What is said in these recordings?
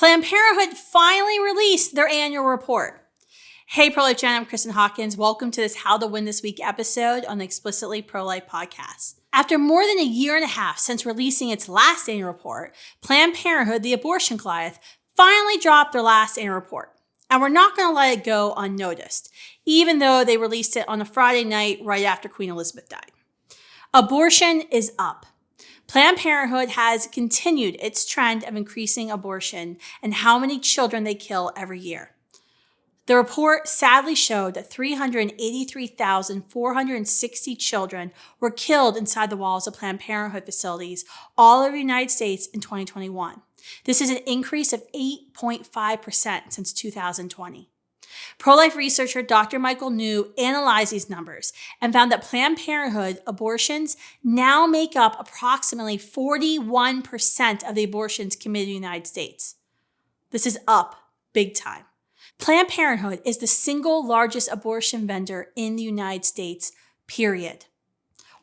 Planned Parenthood finally released their annual report. Hey, Pro-Life Jen, I'm Kristan Hawkins. Welcome to this How to Win This Week episode on the Explicitly Pro-Life podcast. After more than a year and a half since releasing its last annual report, Planned Parenthood, the abortion Goliath, finally dropped their last annual report. And we're not going to let it go unnoticed, even though they released it on a Friday night right after Queen Elizabeth died. Abortion is up. Planned Parenthood has continued its trend of increasing abortion and how many children they kill every year. The report sadly showed that 383,460 children were killed inside the walls of Planned Parenthood facilities all over the United States in 2021. This is an increase of 8.5% since 2020. Pro-life researcher Dr. Michael New analyzed these numbers and found that Planned Parenthood abortions now make up approximately 41% of the abortions committed in the United States. This is up big time. Planned Parenthood is the single largest abortion vendor in the United States, period.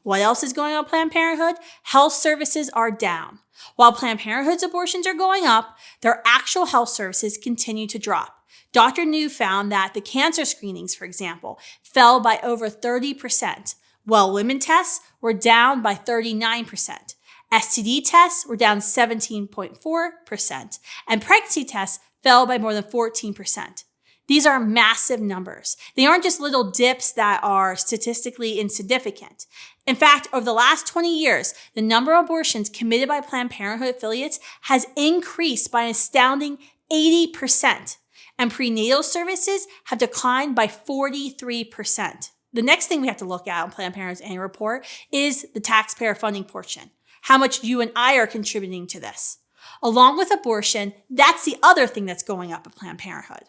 What else is going on with Planned Parenthood? Health services are down. While Planned Parenthood's abortions are going up, their actual health services continue to drop. Dr. New found that the cancer screenings, for example, fell by over 30%, while women tests were down by 39%. STD tests were down 17.4%, and pregnancy tests fell by more than 14%. These are massive numbers. They aren't just little dips that are statistically insignificant. In fact, over the last 20 years, the number of abortions committed by Planned Parenthood affiliates has increased by an astounding 80%, and prenatal services have declined by 43%. The next thing we have to look at on Planned Parenthood's annual report is the taxpayer funding portion, how much you and I are contributing to this. Along with abortion, that's the other thing that's going up at Planned Parenthood.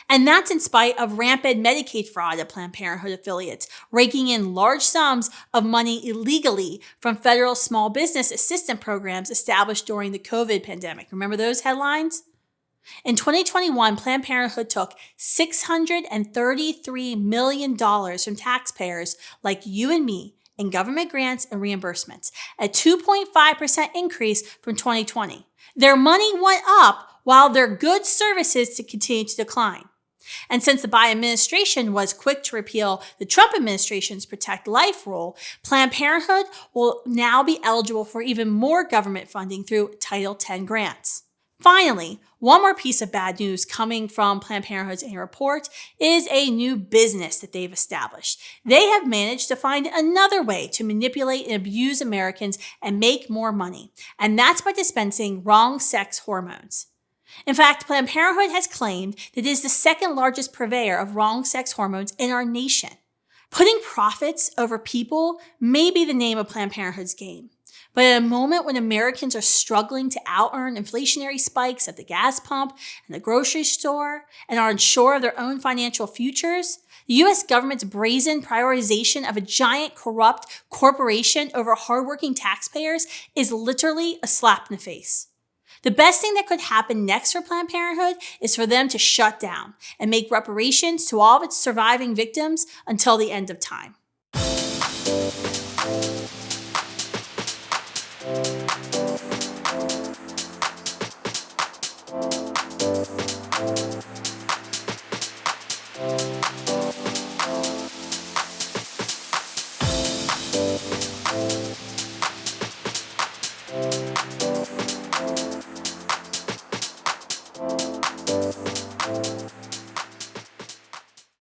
And that's in spite of rampant Medicaid fraud at Planned Parenthood affiliates, raking in large sums of money illegally from federal small business assistance programs established during the COVID pandemic. Remember those headlines? In 2021, Planned Parenthood took $633 million from taxpayers like you and me in government grants and reimbursements, a 2.5% increase from 2020. Their money went up while their goods services continue to decline. And since the Biden administration was quick to repeal the Trump administration's Protect Life rule, Planned Parenthood will now be eligible for even more government funding through Title X grants. Finally, one more piece of bad news coming from Planned Parenthood's annual report is a new business that they've established. They have managed to find another way to manipulate and abuse Americans and make more money, and that's by dispensing wrong sex hormones. In fact, Planned Parenthood has claimed that it is the second largest purveyor of wrong sex hormones in our nation. Putting profits over people may be the name of Planned Parenthood's game. But at a moment when Americans are struggling to out-earn inflationary spikes at the gas pump and the grocery store and are unsure of their own financial futures, the U.S. government's brazen prioritization of a giant corrupt corporation over hardworking taxpayers is literally a slap in the face. The best thing that could happen next for Planned Parenthood is for them to shut down and make reparations to all of its surviving victims until the end of time.